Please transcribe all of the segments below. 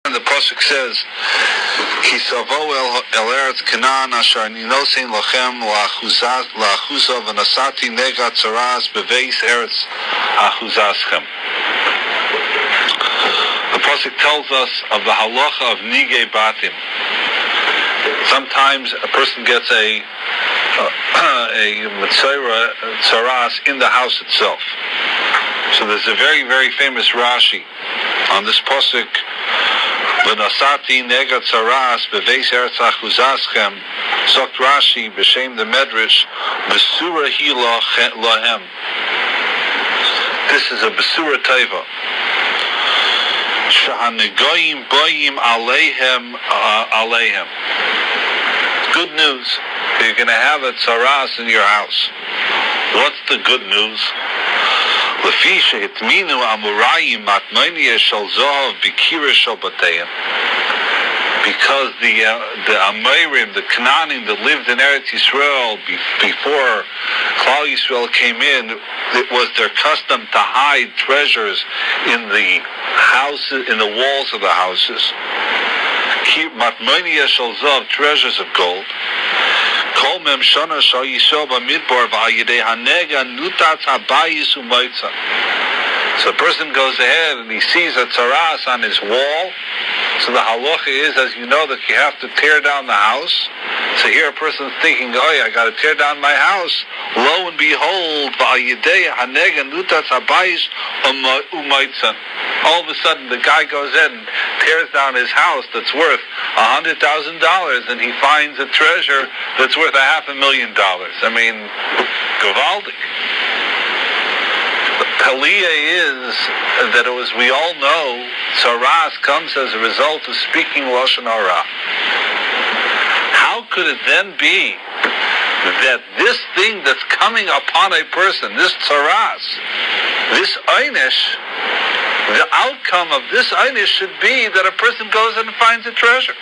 The pasuk says, "Ki savo el eretz Canaan asher ninosein lachem la'achuzav v'nasati nega tzaras beveis eretz achuzaschem." The pasuk tells us of the halacha of nigei batim. Sometimes a person gets a mesorah tzaras in the house itself. So there's a very, very famous Rashi on this pasuk. V'nasati nega tzaras beveis eretz achuzaschem. Sokt Rashi b'shem the Medrash mesorah hi lahem. This is a mesorah teva. Shahanegoyim boyim aleihem. Good news. You're going to have a tzaras in your house. What's the good news? Because the Amorim, the Canaanim that lived in Eretz Yisrael before Klal Yisrael came in, it was their custom to hide treasures in the houses, in the walls of the houses. Treasures of gold. So a person goes ahead and he sees a tzaras on his wall. So the halacha is, as you know, that you have to tear down the house. So here a person's thinking, oh, I got to tear down my house. Lo and behold, all of a sudden the guy goes in and tears down his house that's worth $100,000, and he finds a treasure that's worth $500,000. I mean, Gavaldik. Aliyah is that, as we all know, tzaras comes as a result of speaking Loshon Horah. How could it then be that this thing that's coming upon a person, this tzaras, this einish, the outcome of this einish should be that a person goes and finds a treasure?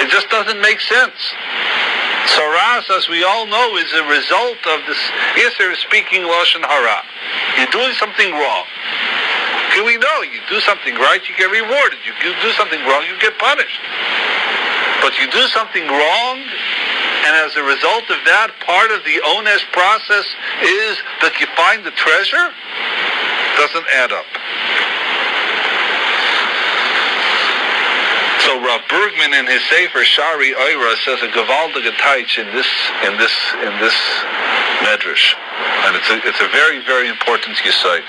It just doesn't make sense. Tzaras, as we all know, is a result of this Yisser speaking Loshon Horah. You're doing something wrong. Okay, we know you do something right, you get rewarded. You do something wrong, you get punished. But you do something wrong, and as a result of that, part of the onesh process is that you find the treasure? Doesn't add up. So Rav Bergman in his Sefer Shari Oira says a gewaltige taich in this medrash, and it's a very, very important yesod.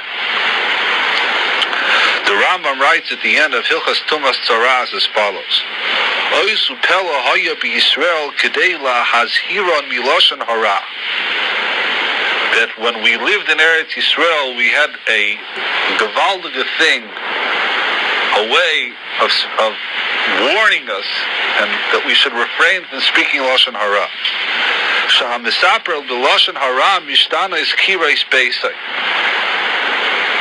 The Rambam writes at the end of Hilchas Tumas Tzaras as follows: Oisu pelo haya b'Yisrael kedei lahazhiron miloshon horah. That when we lived in Eretz Yisrael, we had a gewaltige thing, a way of warning us, and that we should refrain from speaking Loshon Horah. Shahamisaper b'Loshon Horah mishtana is kirais beisai.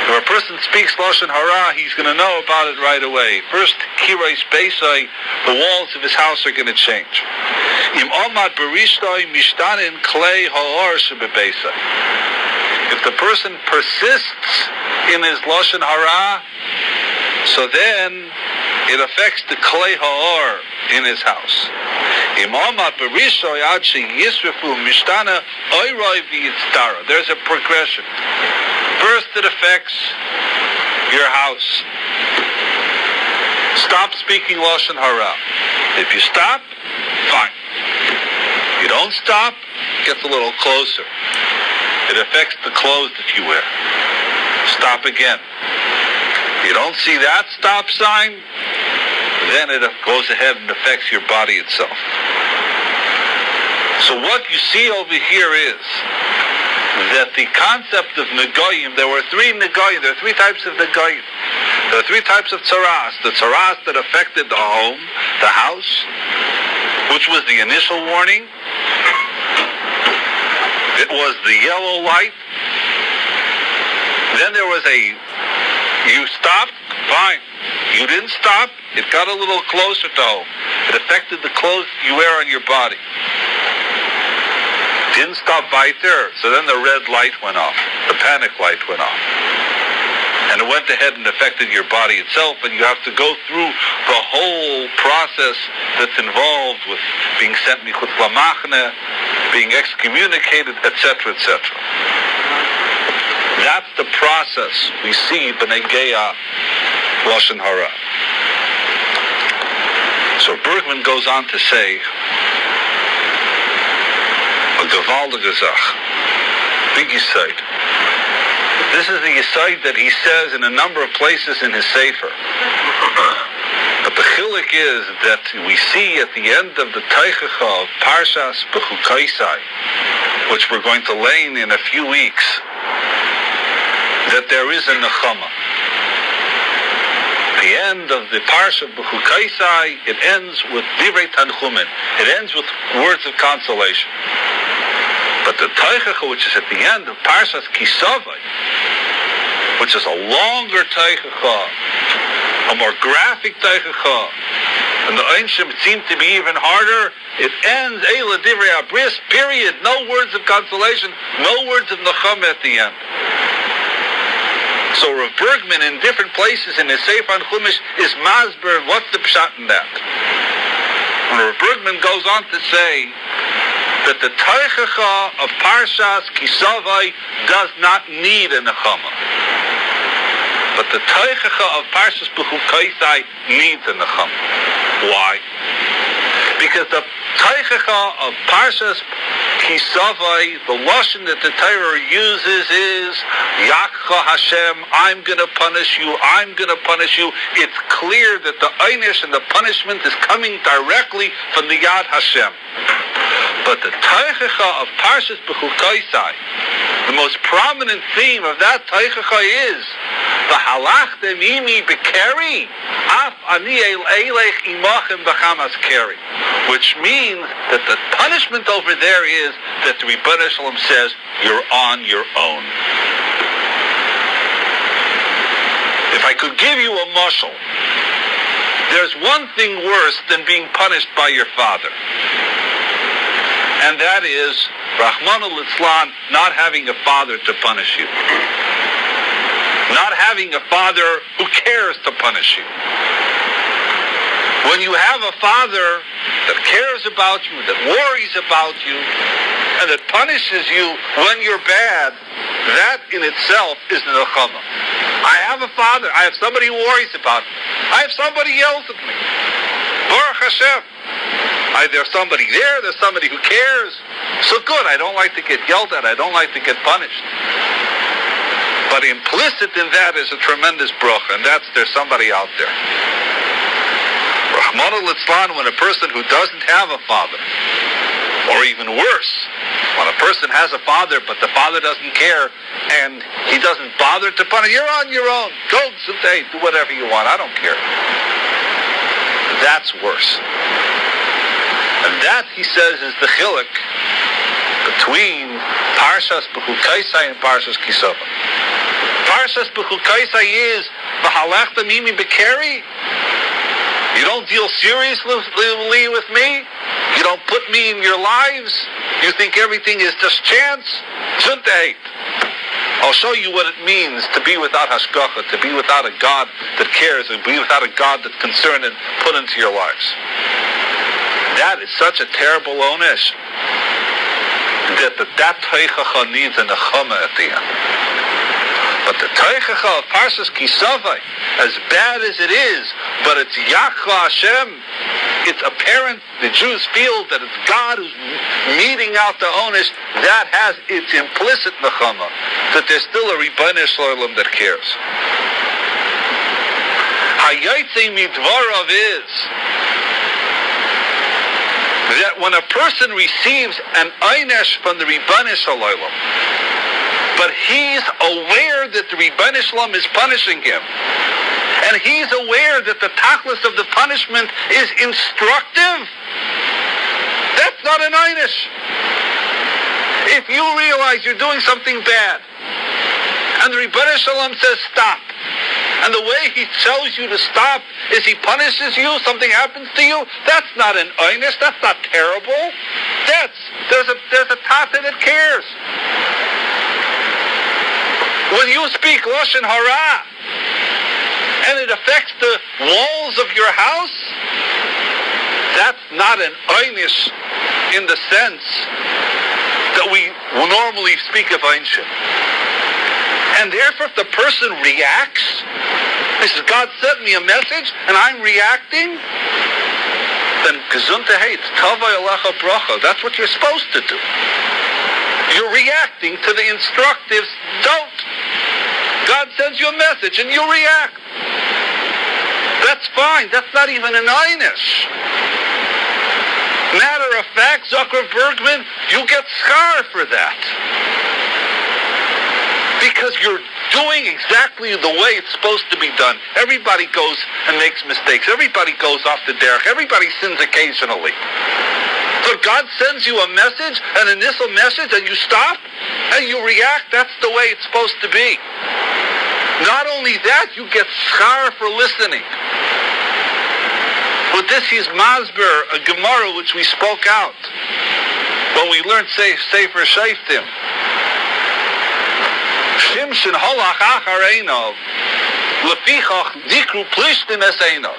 If a person speaks Loshon Horah, he's going to know about it right away. First, kirais beisai, the walls of his house are going to change. Im omad berishtoi mishtana in klei ha'or shebebeisai. If the person persists in his Loshon Horah, so then it affects the klei ha'or in his house. There's a progression. First, it affects your house. Stop speaking Loshon Horah. If you stop, fine. You don't stop, it gets a little closer. It affects the clothes that you wear. Stop again. You don't see that stop sign, then it goes ahead and affects your body itself. So what you see over here is that the concept of negoyim, there were three negoyim, there are three types of negoyim. There are three types of tzaras. The tzaras that affected the home, the house, which was the initial warning. It was the yellow light. Then there was you stopped, fine. You didn't stop, it got a little closer to home. It affected the clothes you wear on your body. Didn't stop right there, so then the red light went off. The panic light went off. and it went ahead and affected your body itself, and you have to go through the whole process that's involved with being sent michutz lamachne, being excommunicated, etc., etc. That's the process we see b'nei Geya Loshon Horah. So Bergman goes on to say, a gewaltige Sach, big Yisod. This is the Yisod that he says in a number of places in his Sefer. But the chilik is that we see at the end of the teichacha of parshas b'chukaisai, which we're going to learn in a few weeks, that there is a nechama. The end of the parsha b'chukaisai, it ends with divrei tanchumin. It ends with words of consolation. But the teichacha, which is at the end of parshas kisavai, which is a longer teichacha, a more graphic teichacha, and the Einshim seem to be even harder, it ends eila divrei abris, period. No words of consolation, no words of nechama at the end. So Rav Bergman, in different places in his Sefer on Chumash, is masber. What's the pshat in that? And Rav Bergman goes on to say that the teichacha of parshas kisavai does not need a nechama, but the teichacha of parshas b'chukaisai needs a nechama. Why? Because the teichacha of parshas kisavai, the Loshon that the Torah uses is Yakcha Hashem, I'm going to punish you, I'm going to punish you. It's clear that the einish and the punishment is coming directly from the Yad Hashem. But the teichacha of parshas b'chukaisai, the most prominent theme of that teichacha is the halachtem imi b'keri, af ani eilech imachem b'chamas keri, which means that the punishment over there is that the Rebbeinu Shalom says, you're on your own. If I could give you a mashal, there's one thing worse than being punished by your father, and that is, Rahman al-Islam, not having a father to punish you. Not having a father who cares to punish you. When you have a father that cares about you, that worries about you, and that punishes you when you're bad, that in itself is the nechama. I have a father. I have somebody who worries about me. I have somebody who yells at me. Baruch Hashem. There's somebody there. There's somebody who cares. So good. I don't like to get yelled at. I don't like to get punished. But implicit in that is a tremendous bracha, and that's there's somebody out there. Rahman al-Litzlan, when a person who doesn't have a father, or even worse, when a person has a father but the father doesn't care and he doesn't bother to punish, you're on your own. Go today, do whatever you want. I don't care. That's worse. And that, he says, is the chilik between parshas b'chukaisai and parshas kisava. Parshas b'chukaisai is v'halachta mimi b'keri. You don't deal seriously with me. You don't put me in your lives. You think everything is just chance. Zunteit. I'll show you what it means to be without hashgacha, to be without a God that cares, and be without a God that's concerned and put into your lives. That is such a terrible onesh that teichacha needs a nechama at the end. But the teichacha of parshas kisavai, as bad as it is, but it's Yakcha Hashem, it's apparent, the Jews feel that it's God who's meeting out the onesh, that has its implicit nechama, that there's still a Rebbeinu Shalom that cares. Hayotze midvarav is that when a person receives an einesh from the Rebbeinu Shalom, but he's aware that the Rebbeinu Shalom is punishing him, and he's aware that the tachlis of the punishment is instructive, that's not an einish. If you realize you're doing something bad, and the Rebbeinu Shalom says stop, and the way he tells you to stop is he punishes you, something happens to you, that's not an einish, that's not terrible. There's a tata that cares. When you speak Loshon Horah, and it affects the walls of your house, that's not an einish in the sense that we normally speak of einshin. And therefore, if the person reacts, he says, God sent me a message, and I'm reacting, then gesundheit, tavai alecha bracha. That's what you're supposed to do. You're reacting to the instructives. Don't. God sends you a message, and you react. That's fine. That's not even an einish. Matter of fact, Zucker Bergman, you get schar for that. Because you're doing exactly the way it's supposed to be done. Everybody goes and makes mistakes. Everybody goes off the derech. Everybody sins occasionally. But God sends you a message, an initial message, and you stop and you react. That's the way it's supposed to be. Not only that, you get schar for listening. But this is Masber, a Gemara which we spoke out when we learned Sefer Shoftim. Shimshon holach achareinav, lefichach dikru plishtim eseinav.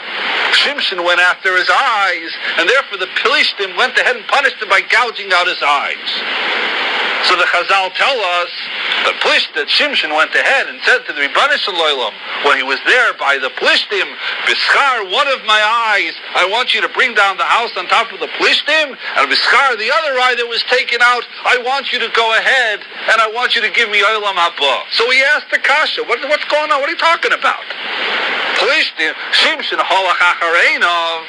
Shimshon went after his eyes, and therefore the Plishtim went ahead and punished him by gouging out his eyes. So the Chazal tell us that Shimshon went ahead and said to the Ribbon Shalom, when he was there by the Plishtim, B'schar, one of my eyes, I want you to bring down the house on top of the Plishtim, and B'schar, the other eye that was taken out, I want you to go ahead, and I want you to give me Olam Haba. So he asked the Kasha, what's going on? What are you talking about? Plishtim, Shimshon holach achareinav.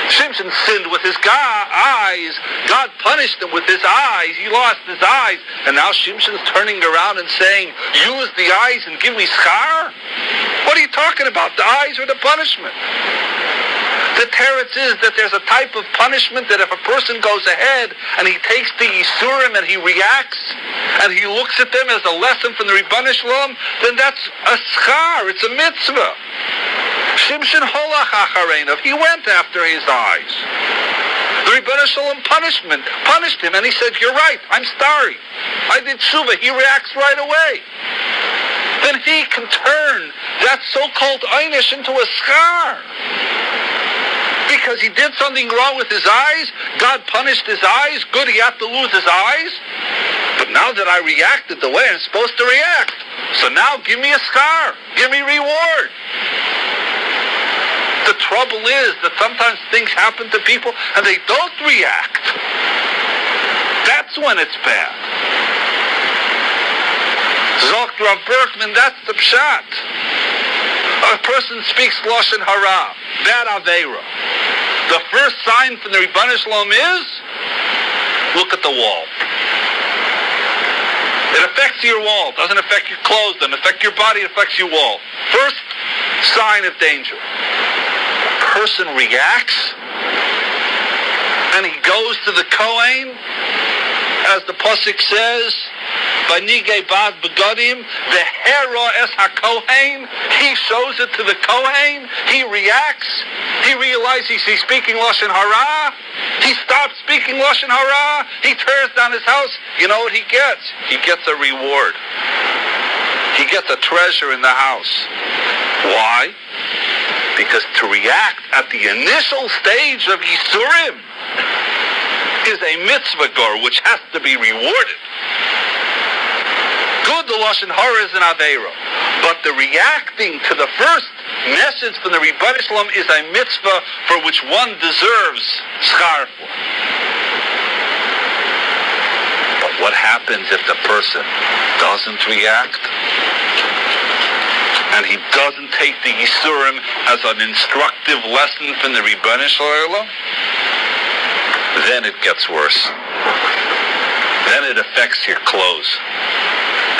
Shimshon sinned with his eyes. God punished him with his eyes. He lost his eyes. And now Shimshon's turning around and saying, use the eyes and give me schar? What are you talking about? The eyes are the punishment. The teretz is that there's a type of punishment that if a person goes ahead and he takes the Yisurim and he reacts and he looks at them as a lesson from the Ribbon Shalom, then that's a schar. It's a mitzvah. Shimshon holach achareinav. He went after his eyes. The Ribbon Shalom punished him, and he said, you're right, I'm sorry. I did teshuva. He reacts right away. Then he can turn that so-called einish into a schar. Because he did something wrong with his eyes, God punished his eyes, good, he had to lose his eyes. But now that I reacted the way I'm supposed to react, so now give me a schar, give me reward. The trouble is that sometimes things happen to people and they don't react. That's when it's bad. Zok Rav Berkman, that's the pshat. A person speaks Loshon Horah, bad aveira. The first sign from the Ribbon Shalom is, look at the wall. It affects your wall. Doesn't affect your clothes. Doesn't affect your body. It affects your wall. First sign of danger. Person reacts and he goes to the Kohen, as the pasuk says, by Nigei Bad Begadim, the Hera es HaKohen, he shows it to the Kohen, he reacts, he realizes he's speaking Loshon Horah, he stops speaking Loshon Horah, he tears down his house. You know what he gets? He gets a reward. He gets a treasure in the house. Why? Because to react at the initial stage of Yisurim is a mitzvah gor, which has to be rewarded. Good, the Loshon Horah is an aveira. But the reacting to the first message from the Ribbon Shalom is a mitzvah for which one deserves schar for. But what happens if the person doesn't react? And he doesn't take the Yisurim as an instructive lesson from the Ribbon Shalom? Then it gets worse. Then it affects your clothes.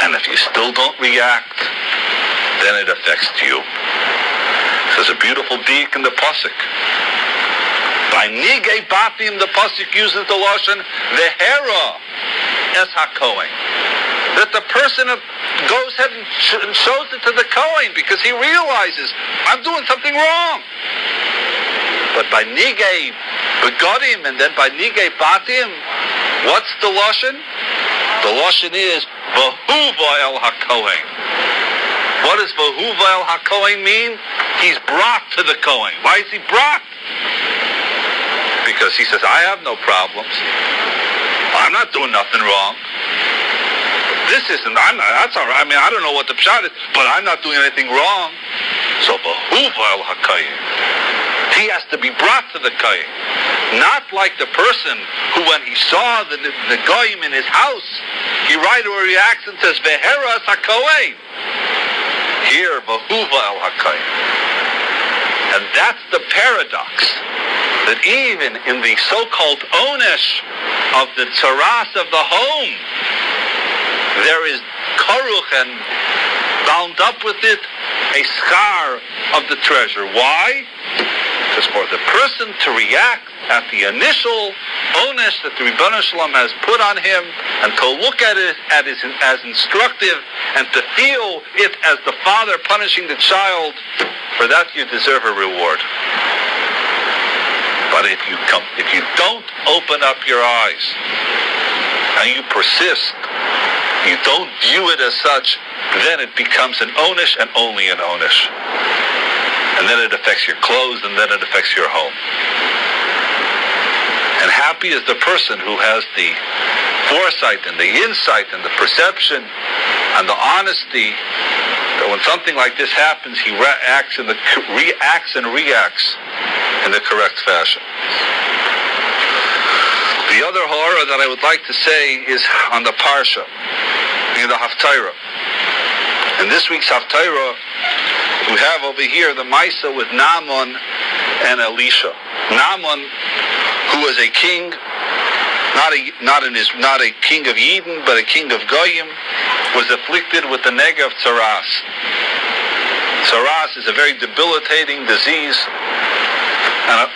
And if you still don't react, then it affects you. There's a beautiful diik in the pasuk. By Nigei Batim, the pasuk uses the Loshon Vehera es HaKohen. That the person goes ahead and shows it to the Kohen because he realizes, I'm doing something wrong. But by Nigei Begadim and then by Nigei Batim, what's the Loshon? The Loshon is Vahuva el HaKohen. What does Vahuva el HaKohen mean? he's brought to the Kohen. Why is he brought? Because he says, I have no problems. I'm not doing nothing wrong. This isn't, that's all right. I mean, I don't know what the pshat is, but I'm not doing anything wrong. So, Behuva el HaKayim. He has to be brought to the Kohen. Not like the person who, when he saw the goyim in his house, he right away reacts and says, Veheras HaKohen. Here, Behuva el HaKayim. And that's the paradox, that even in the so-called onesh of the tzaras of the home, there is karuch and bound up with it a schar of the treasure. Why? Because for the person to react at the initial onesh that the Ribono Shel Olam has put on him, and to look at it as instructive, and to feel it as the father punishing the child, for that you deserve a reward. But if you don't open up your eyes, and you persist, you don't view it as such, then it becomes an onesh and only an onesh. And then it affects your clothes, and then it affects your home. And happy is the person who has the foresight and the insight and the perception and the honesty that when something like this happens, he reacts and reacts in the correct fashion. The other horror that I would like to say is on the parsha, in the haftarah. In this week's haftarah, we have over here the Maisa with Naaman and Elisha. Naaman, who was a king, not a king of Eden, but a king of Goyim, was afflicted with the nega of tzaras. Tzaras is a very debilitating disease,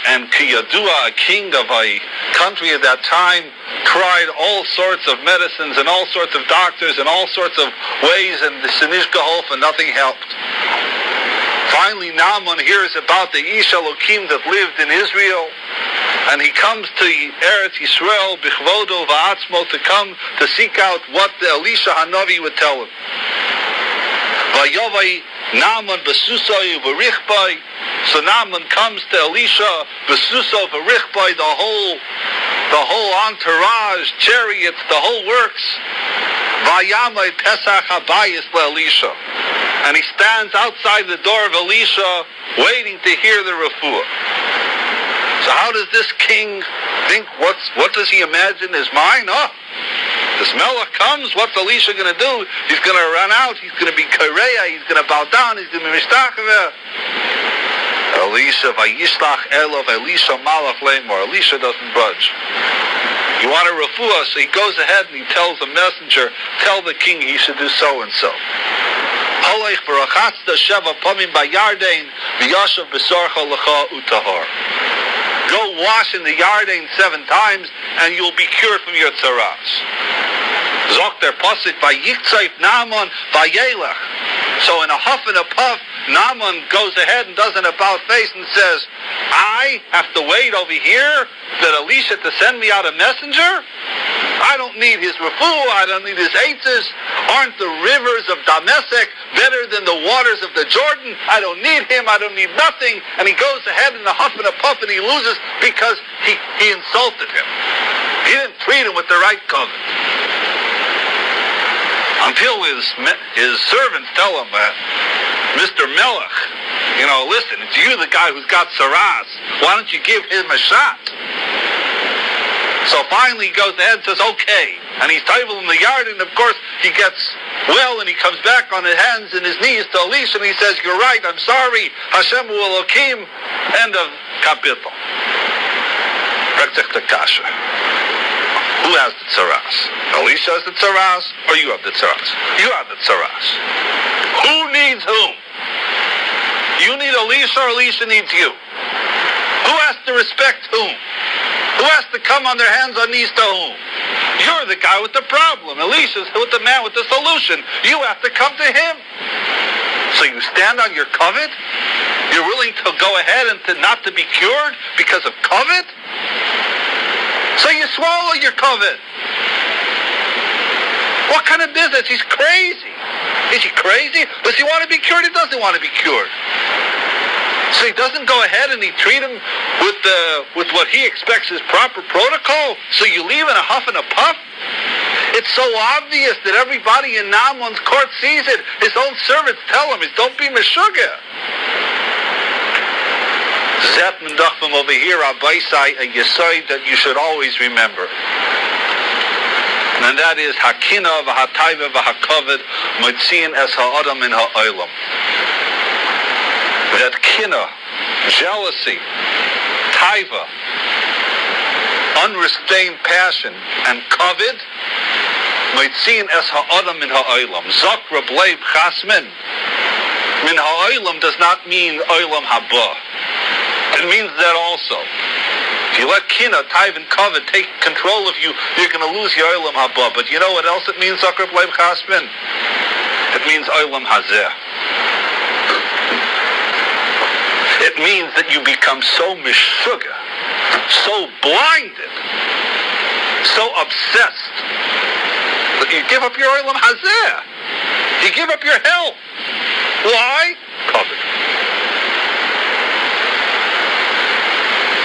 and Kiyadua, a king of a country at that time, tried all sorts of medicines and all sorts of doctors and all sorts of ways, and the Sinishgahof, and nothing helped. Finally, Naaman hears about the Ish Elokim that lived in Israel, and he comes to Eretz Yisrael, Bichvodo Va'atzmo, to come to seek out what the Elisha Hanavi would tell him. Vayovai Naaman Besusoi V'richbai. So Naaman comes to Elisha, Besuso V'richbai, the whole entourage, chariots, the whole works. Vayamai Pesach Habayis LeElisha. And he stands outside the door of Elisha, waiting to hear the refuah. So how does this king think? What does he imagine is mine? Oh, this melech comes. What's Elisha going to do? He's going to run out. He's going to be kareya. He's going to bow down. He's going to be mishtacheveh. Elisha vayishlach elov Elisha malach lemor. Elisha doesn't budge. You want a refuah, so he goes ahead and he tells the messenger, tell the king he should do so and so. Go wash in the Yarden 7 times, and you'll be cured from your tzaras. Zok der Pasuk vayiktzayf Naaman vayelech. So in a huff and a puff, Naaman goes ahead and does an about face and says, I have to wait over here that Elisha to send me out a messenger? I don't need his refuah, I don't need his eitzes. Aren't the rivers of Damascus better than the waters of the Jordan? I don't need him, I don't need nothing. And he goes ahead in a huff and a puff, and he loses because he insulted him. He didn't treat him with the right covenant. Until his servants tell him, Mr. Melech, listen, it's you, the guy who's got tzaras. Why don't you give him a shot? So finally he goes ahead and says, okay. And he's table in the yard, and of course he gets well, and he comes back on his hands and his knees to Elisha, and he says, you're right, I'm sorry. Hashem hu Elokim. End of kapitel. Who has the tzaras? Elisha has the tzaras, or you have the tzaras? You have the tzaras. Who needs whom? You need Elisha, or Elisha needs you? Who has to respect whom? Who has to come on their hands and knees to whom? You're the guy with the problem. Elisha's with the man with the solution. You have to come to him. So you stand on your covet? You're willing to go ahead and not to be cured because of covet? So you swallow your covet. What kind of business? He's crazy. Is he crazy? Does he want to be cured? He doesn't want to be cured. So he doesn't go ahead and he treat him with what he expects is proper protocol. So you leave in a huff and a puff. It's so obvious that everybody in Naaman's court sees it. His own servants tell him, don't be meshugah. Zet Mendachim over here, Rabbi say a Yisod that you should always remember. And that is Hakina v'hataiva v'hakoved motziin es ha'adam min ha'olam. That kina, jealousy, taiva, unrestrained passion, and kavod motziin es ha'adam min ha'olam. Zok Reb Leib Chasmin. Min ha'olam does not mean olam haba. It means that also. If you let kina, taiv, and kavod take control of you, you're going to lose your olam haba. But you know what else it means, Zok Reb Leib Chasmin? It means olam hazeh. It means that you become so meshugah, so blinded, so obsessed, that you give up your olam hazeh. You give up your health. Why? Kavod.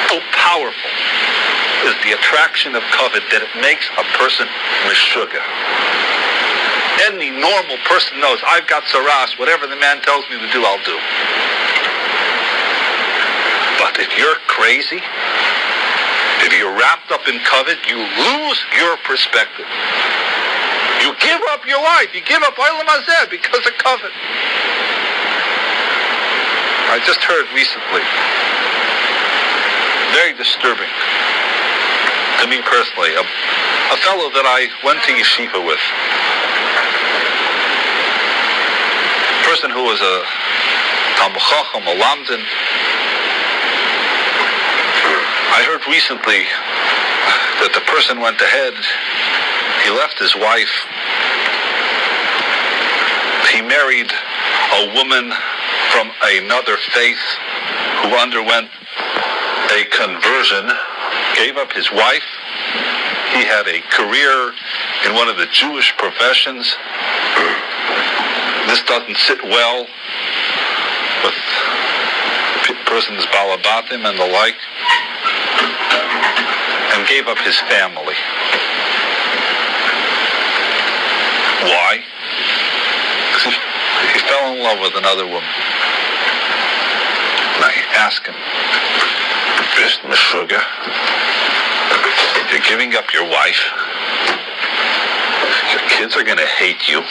So powerful is the attraction of kavod that it makes a person meshugah. Any normal person knows, I've got saras, whatever the man tells me to do, I'll do. But if you're crazy, if you're wrapped up in kavod, you lose your perspective. You give up your life. You give up olam hazeh because of kavod. I just heard recently, very disturbing to me personally, a fellow that I went to yeshiva with, a person who was a Talmud Chacham, a Lamdan. I heard recently that the person went ahead, he left his wife, he married a woman from another faith who underwent a conversion, gave up his wife. He had a career in one of the Jewish professions. This doesn't sit well with persons balabatim and the like, and gave up his family. Why? Because he fell in love with another woman. Now he asked him, Mr. Sugar, you're giving up your wife. Your kids are going to hate you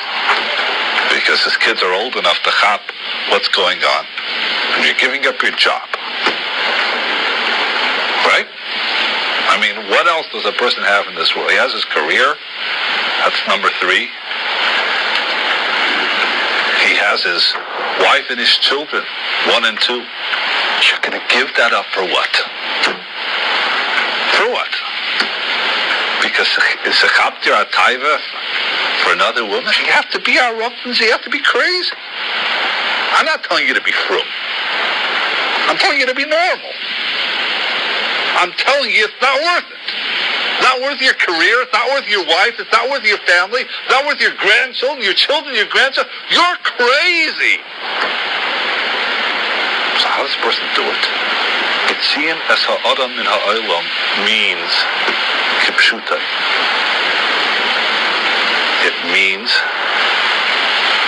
because his kids are old enough to chop what's going on. And you're giving up your job. Right? I mean, what else does a person have in this world? He has his career. That's number 3. He has his wife and his children, 1 and 2. You're going to give that up for what? For what? Because it's a chaptir ataiva for another woman? You have to be our ruffins. You have to be crazy. I'm not telling you to be frum. I'm telling you to be normal. I'm telling you it's not worth it. It's not worth your career. It's not worth your wife. It's not worth your family. It's not worth your grandchildren, your grandchildren. You're crazy. So how does a person do it? Motziin es ha'adam min ha'olam means kipshutai. It means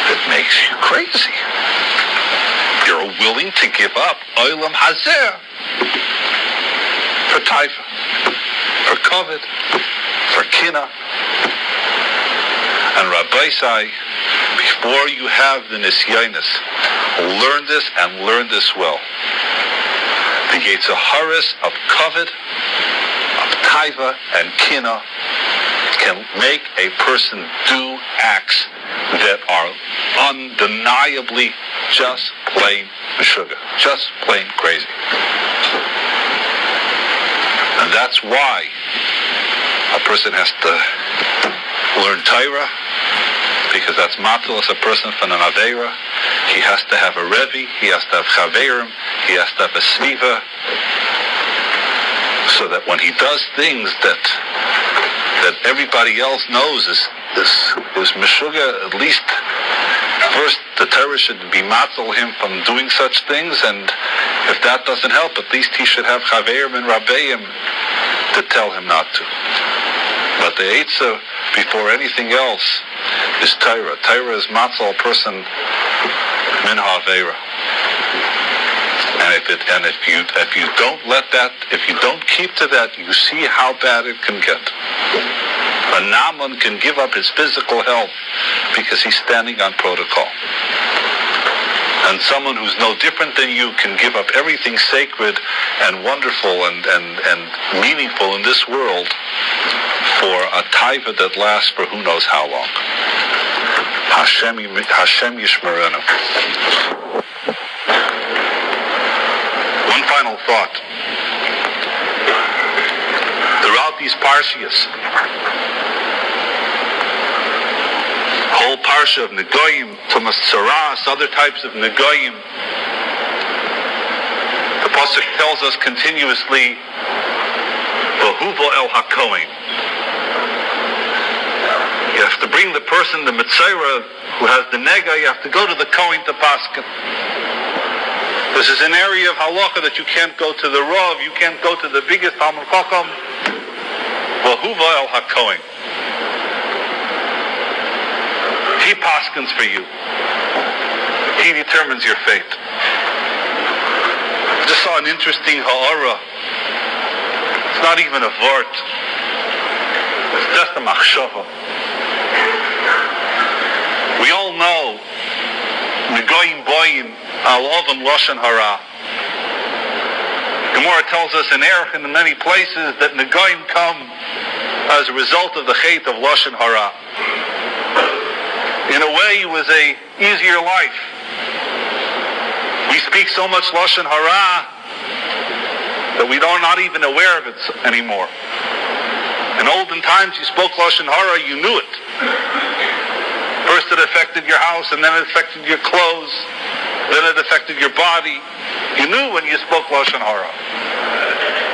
it makes you crazy. You're willing to give up olam hazeh for taifa, for kavod, for kina. And Rabbi say, before you have the nisyonis, learn this and learn this well. The Yissocher Horah of kavod, of taiva, and kina can make a person do acts that are undeniably just plain sugar, just plain crazy. And that's why a person has to learn Torah, because that's matalas a person from an aveira. He has to have a rebbe, he has to have chaverim, he has to have a sviva, so that when he does things that everybody else knows is meshuga, at least first the Torah should be matal him from doing such things, and If that doesn't help, at least he should have chaverim and rabbeim to tell him not to. But the eitzah, before anything else, is Torah. Torah is matzal a person min ha'aveira. And if you don't let that, if you don't keep to that, you see how bad it can get. A Naaman can give up his physical health because he's standing on protocol. And someone who's no different than you can give up everything sacred and wonderful and meaningful in this world for a taiva that lasts for who knows how long. Hashem yishmerenu. One final thought. Throughout these parshas, whole parsha of Negoyim, to mesorah, other types of Negoyim, the pasuk tells us continuously, V'huvo el hakohen. You have to bring the person, the mesorah, who has the nega, you have to go to the kohen to paskin. This is an area of halacha that you can't go to the rav, you can't go to the biggest Talmud Chacham. V'huvo el hakohen. He paskins for you. He determines your fate. I just saw an interesting ha'ara. It's not even a vort. It's just a machshava. We all know Negoyim boyim al oven Loshon Horah. Gemara tells us in Erech and in many places that Negoyim come as a result of the chait of Loshon Horah. In a way, it was an easier life. We speak so much Loshon Horah that we are not even aware of it anymore. In olden times, you spoke Loshon Horah, you knew it. First it affected your house, and then it affected your clothes, then it affected your body. You knew when you spoke Loshon Horah.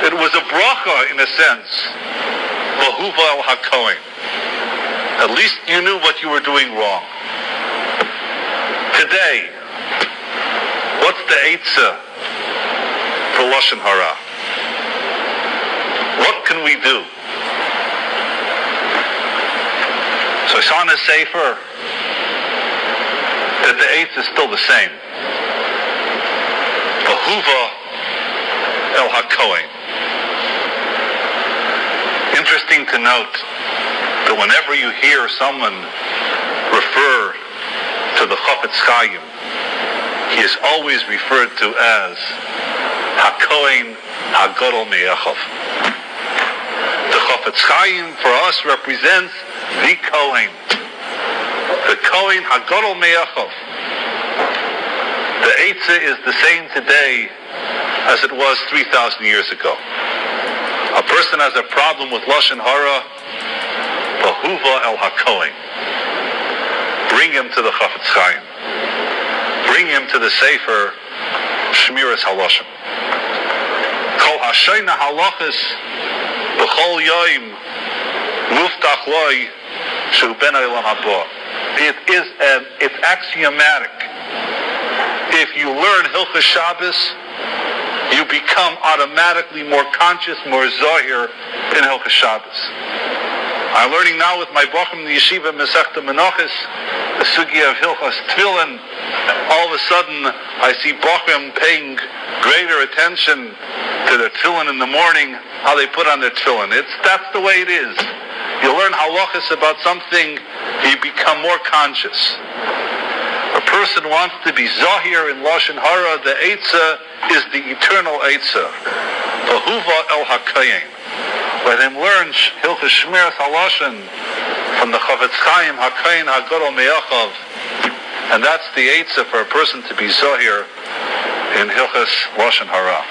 It was a bracha, in a sense. V'huva el hakohen. At least you knew what you were doing wrong. Today, what's the eitzah for Loshon Horah? What can we do? So I saw in the Sefer that the eitzah is still the same. V'huva el hakohen. Interesting to note that whenever you hear someone refer to the Chafetz Chaim, he is always referred to as HaKohen HaGadol Me'echav. The Chafetz Chaim for us represents the Kohen. The Kohen HaGadol Me'echav. The eitzah is the same today as it was 3,000 years ago. A person has a problem with Loshon Horah, V'huva el hakohen. Bring him to the Chafetz Chaim. Bring him to the Sefer Shmiras Haloshon. Kol hashayna halachas b'chol yoyim muftach loy shu ben olam haba. It's axiomatic. If you learn Hilchos Shabbos, you become automatically more conscious, more zohir in Hilchos Shabbos. I'm learning now with my bochum in the yeshiva Masechta Menachos, the sugya of Hilchos Tefillin. All of a sudden, I see bochum paying greater attention to their tefillin in the morning, how they put on their tefillin. That's the way it is. You learn halachas about something, you become more conscious. A person wants to be zahir in Loshon Horah. The eitzah is the eternal eitzah. V'huva el hakohen. Let him learn Hilchos Shmiras Haloshon from the Chafetz Chaim, HaKohen HaGadol Me'echav. And that's the eitzah for a person to be zahir in Hilchos Loshon Horah.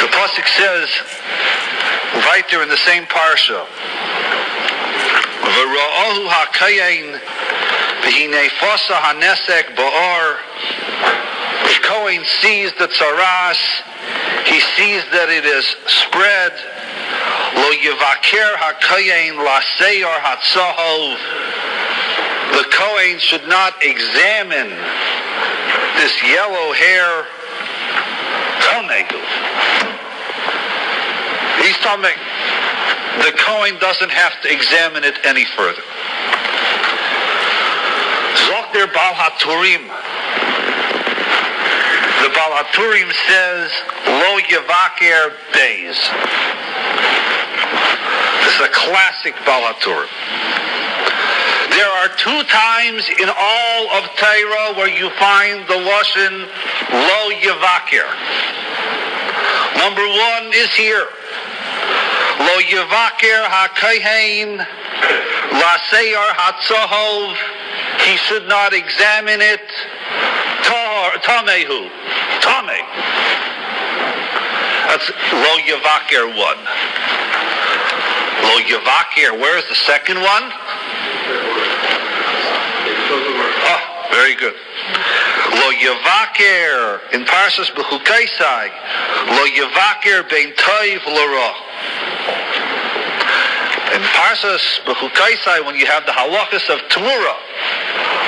The pasuk says, right there in the same parsha, V'ra'ahu HaKohen V'hinei fosa hanesek ba'ar. The Kohen sees the tzaras. He sees that it is spread. Lo yivaker hakohen laseyar hatzahov. The Kohen should not examine this yellow hair Tomehu. He's Tomei. The Kohen doesn't have to examine it any further. Zok der Baal HaTurim. The Baal HaTurim says, Lo Yevaker Beis. This is a classic Baal HaTurim. There are 2 times in all of Torah where you find the Loshon Lo Yevaker. Number 1 is here. Lo Yevaker HaKohen LaSeyar HaTzohov. He should not examine it. Tamehu. Tame. That's Lo Yevaker 1. Lo Yevaker, where's the second one? Oh, very good. Lo Yevaker in parshas Bechukaisai. Lo Yevaker bein toiv l'ra. In parshas Bechukaisai, when you have the halachas of Tamura,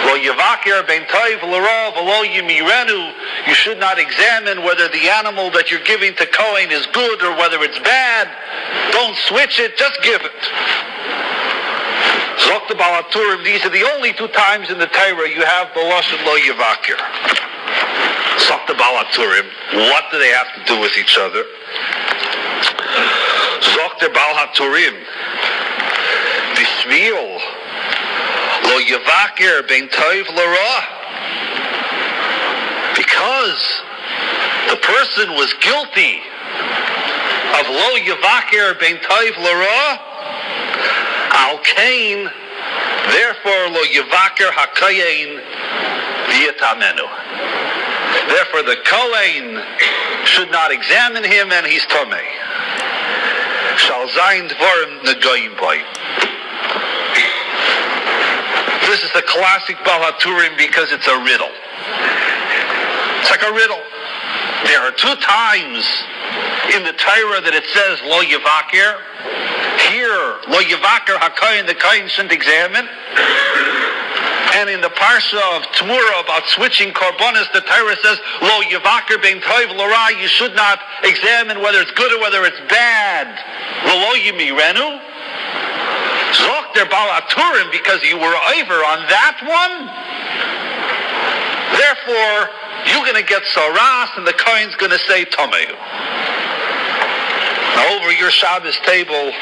Lo Yevaker bein toiv l'ra v'lo yimirenu, you should not examine whether the animal that you're giving to Kohen is good or whether it's bad. Don't switch it, just give it. Zok the Baal HaTurim, these are the only 2 times in the Torah you have the Loshon Lo Yevaker. Zok the Baal HaTurim, what do they have to do with each other? Zok the Baal HaTurim, Bishvil Lo Yevaker bein toiv l'ra. Because the person was guilty of Lo Yevaker bein toiv l'ra, Al Kain, therefore Lo Yevaker HaKohen v'yatamenu. Therefore the Kohen should not examine him and he's Tomei. Shal zayin dvarim negoyim boy. This is the classic Baal HaTurim because it's a riddle. It's like a riddle. There are 2 times in the Torah that it says Lo Yevaker. Here, Lo Yevaker HaKohen, the Kohen shouldn't examine. And in the parsha of Tamura about switching korbanos, the Torah says Lo Yevaker bein toiv l'ra. You should not examine whether it's good or whether it's bad. Lo yimirenu. Zok der Baal HaTurim, because you were over on that one. Therefore, you're going to get saras, and the Kohen's going to say Tomehu. Now, over your Shabbos table,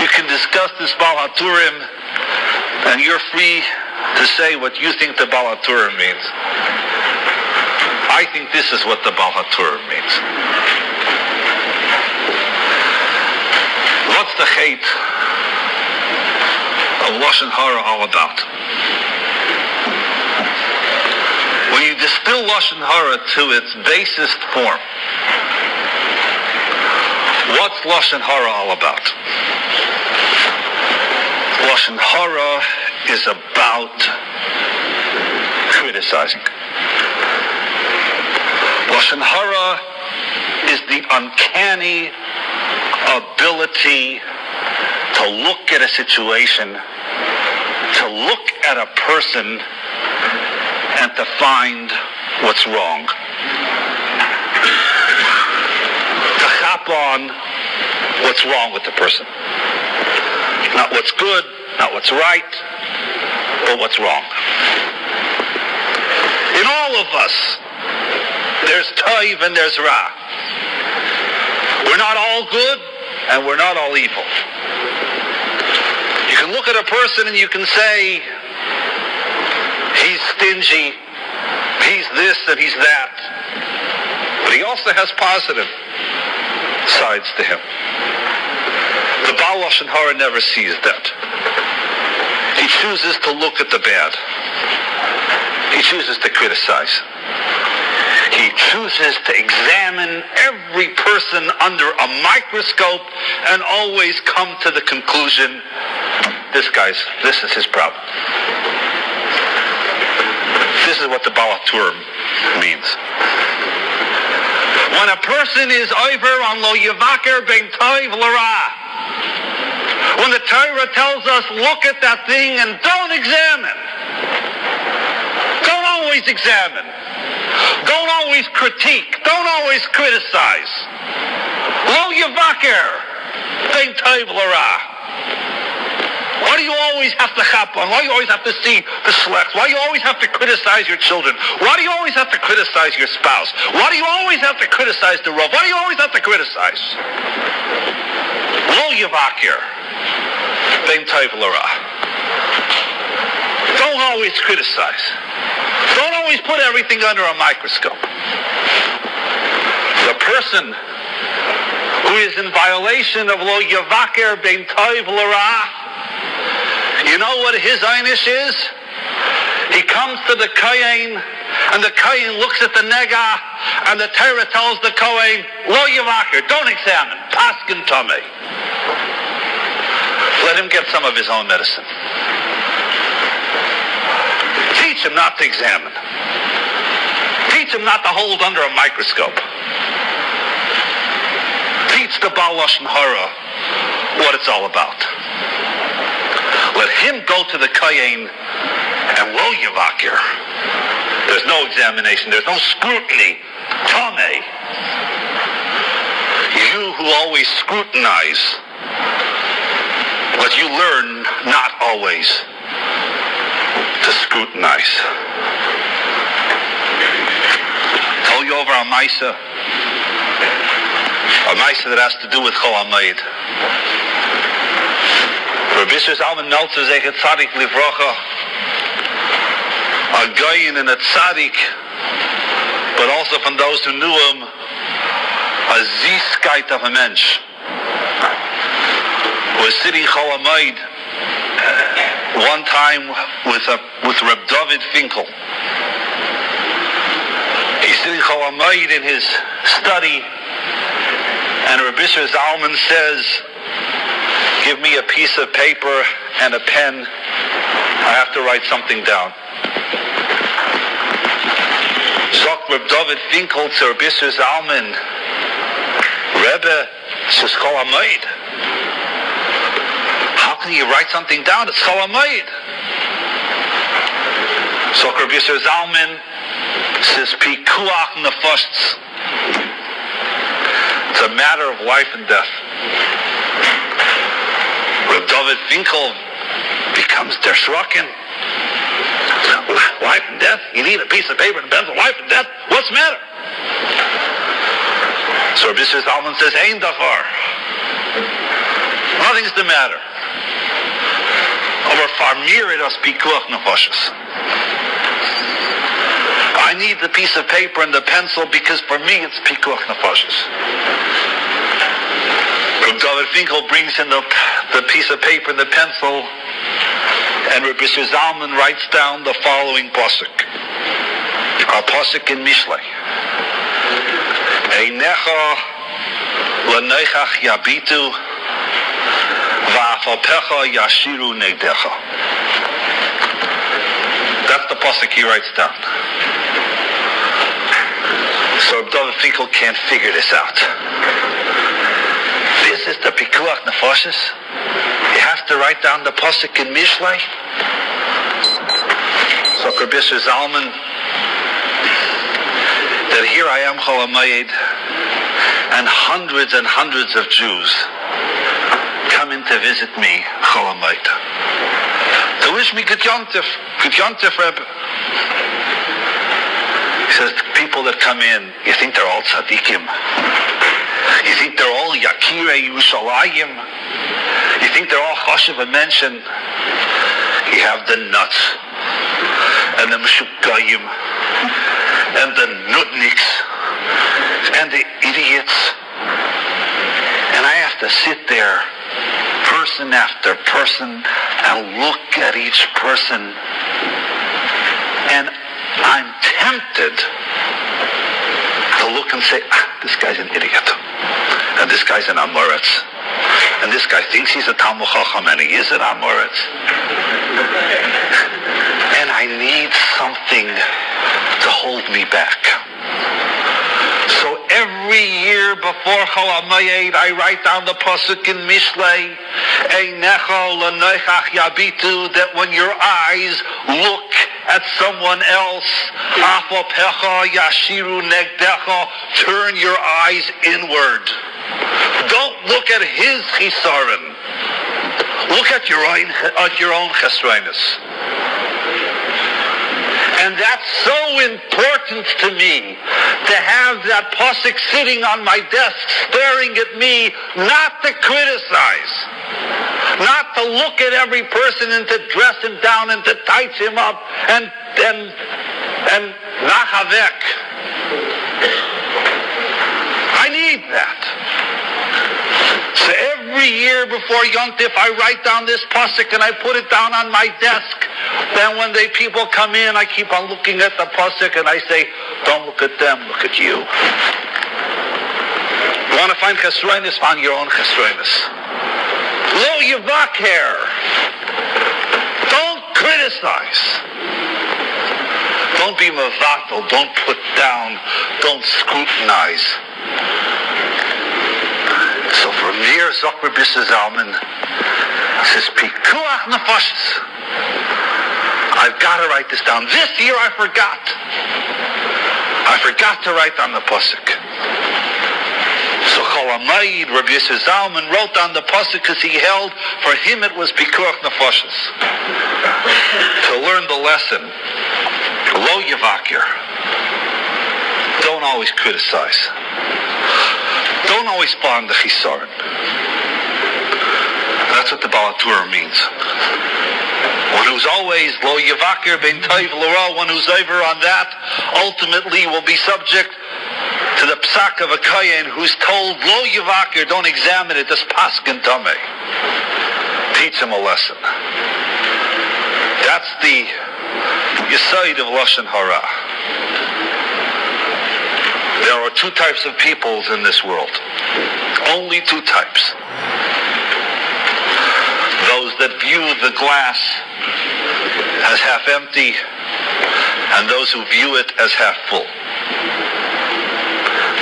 you can discuss this Baal HaTurim, and you're free to say what you think the Baal HaTurim means. I think this is what the Baal HaTurim means. What's the hate of Loshon Horah all about? When you distill Loshon Horah to its basest form, what's Loshon Horah all about? Loshon Horah is about criticizing. Loshon Horah is the uncanny ability to look at a situation, to look at a person, and to find what's wrong. To hop on what's wrong with the person. Not what's good, not what's right, but what's wrong. In all of us, there's toiv and there's ra. We're not all good, and we're not all evil. You can look at a person and you can say, he's stingy, he's this and he's that. But he also has positive sides to him. The Baal Loshon Horah never sees that. He chooses to look at the bad. He chooses to criticize. He chooses to examine every person under a microscope and always come to the conclusion, this is his problem. This is what the Baal HaTurim means. When a person is over on Lo Yevaker bein toiv l'ra, when the Torah tells us, look at that thing and don't examine. Don't always examine. Don't always critique. Don't always criticize. Lo yavaker, bein tov l'ra. Why do you always have to chap on? Why do you always have to see the slacks? Why do you always have to criticize your children? Why do you always have to criticize your spouse? Why do you always have to criticize the rav? Why do you always have to criticize? Lo yavakir, bein tov l'ra. Don't always criticize. Don't always put everything under a microscope. The person who is in violation of lo yavakir, bein tov l'ra, you know what his einish is? He comes to the Kohen, and the Kohen looks at the nega, and the Torah tells the Kohen, lo yavaker, don't examine, paskin tameh. Let him get some of his own medicine. Teach him not to examine. Teach him not to hold under a microscope. Teach the Loshon Horah what it's all about. Let him go to the Kohen and lo yavakir. There's no examination. There's no scrutiny. Tameh. You who always scrutinize, but you learn not always to scrutinize. Tell you over a maisa that has to do with Chol HaMoed. Rabbi Zalman Meltzer Zeichet Tzadik Livrocha, a goyin and a tzaddik, but also from those who knew him, a ziskait of a mensch, was sitting Chol HaMoed one time with Reb David Finkel. He's sitting Chol HaMoed in his study, and Rabbi Zalman says, give me a piece of paper and a pen. I have to write something down. Zok Reb David Finkel to Rabbi Zalman, Rebbe, says Chol HaMoed. How can you write something down? It's Chol HaMoed. Zok Rabbi Zalman says Pikuach Nefashos. It's a matter of life and death. Reb David Finkel becomes der Shrocken. Life and death? You need a piece of paper and a pencil? Life and death? What's the matter? So Rabbi Zalman says, Ein davar. Nothing's the matter. Over farmir it us pikuach nefashos. I need the piece of paper and the pencil because for me it's pikuach nefashos. Reb David Finkel brings in the piece of paper and the pencil, and Rabbi Zalman writes down the following pasuk. A pasuk in Mishlei. Einecha leneichach yabitu va'afalpecha yashiru negdecha. That's the pasuk he writes down. So Reb David Finkel can't figure this out. This is the Pikuach Nefashos? You have to write down the pasuk in Mishlei? So Rabbi Zalman, that here I am, Chol HaMoed, and hundreds of Jews come in to visit me, Chol HaMoed, to wish me good yontif, Rebbe. He says, the people that come in, you think they're all tzaddikim? You think they're all Yakirei Yerushalayim? You think they're all Choshev and mention? You have the nuts, and the Meshukayim, and the Nutniks, and the idiots. And I have to sit there, person after person, and look at each person. And I'm tempted to look and say, this guy's an idiot. And this guy's an Amoritz. And this guy thinks he's a Talmud Chacham, and he is an Amoritz. And I need something to hold me back. So every year before Chol HaMoed, I write down the pasuk in Mishlei, Einecha leneichach yabitu, that when your eyes look at someone else. Afopecha yashiru negdecha. Turn your eyes inward. Don't look at his chisaron. Look at your own chesroinus. And that's so important to me, to have that pasuk sitting on my desk, staring at me, not to criticize, not to look at every person and to dress him down and to tighten him up and nachavek. I need that. So every year before Yontif, I write down this pasuk and I put it down on my desk. Then when people come in, I keep on looking at the pasuk and I say, don't look at them, look at you. You want to find chesroinus, find your own chesroinus. Lo yivaker. Don't criticize. Don't be mevatel. Don't put down. Don't scrutinize. So from here, Zocher Zalman says, Pikuach nefashos. I've got to write this down. This year I forgot. I forgot to write down the pasuk. So Cholamayid, Rabbi Zalman wrote down the pasuk because he held, for him it was Pikuach nefashos. To learn the lesson. Lo yivakir. Don't always criticize. Don't always spawn the chisaron. That's what the Balatura means. One who's always lo yivakir ben toiv l'ra, one who's over on that, ultimately will be subject to the psak of a kayin who's told lo yivakir, don't examine it, this paskin tameh. Teach him a lesson. That's the yesod of Loshon Horah. There are two types of peoples in this world. Only two types. Those that view the glass as half empty and those who view it as half full.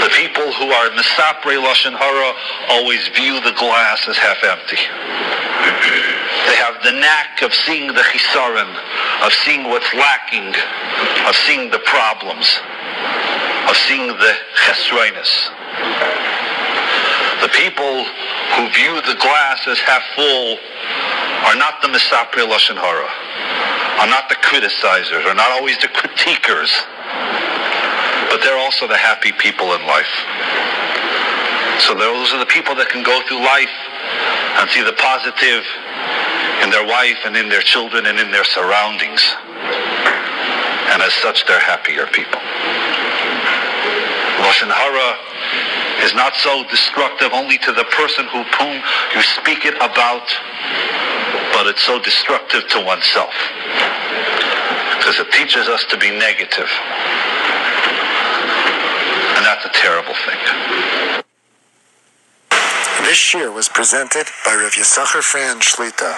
The people who are misapre Loshon Horah always view the glass as half empty. They have the knack of seeing the chisaron, of seeing what's lacking, of seeing the problems, of seeing the chesroinus. The people who view the glass as half full are not the misapre Loshon Horah, are not the criticizers, are not always the critiquers, but they're also the happy people in life. So those are the people that can go through life and see the positive in their wife and in their children and in their surroundings. And as such, they're happier people. Loshon Horah is not so destructive only to the person whom you speak it about, but it's so destructive to oneself. Because it teaches us to be negative. And that's a terrible thing. This year was presented by Rav Yissocher Frand Shlita.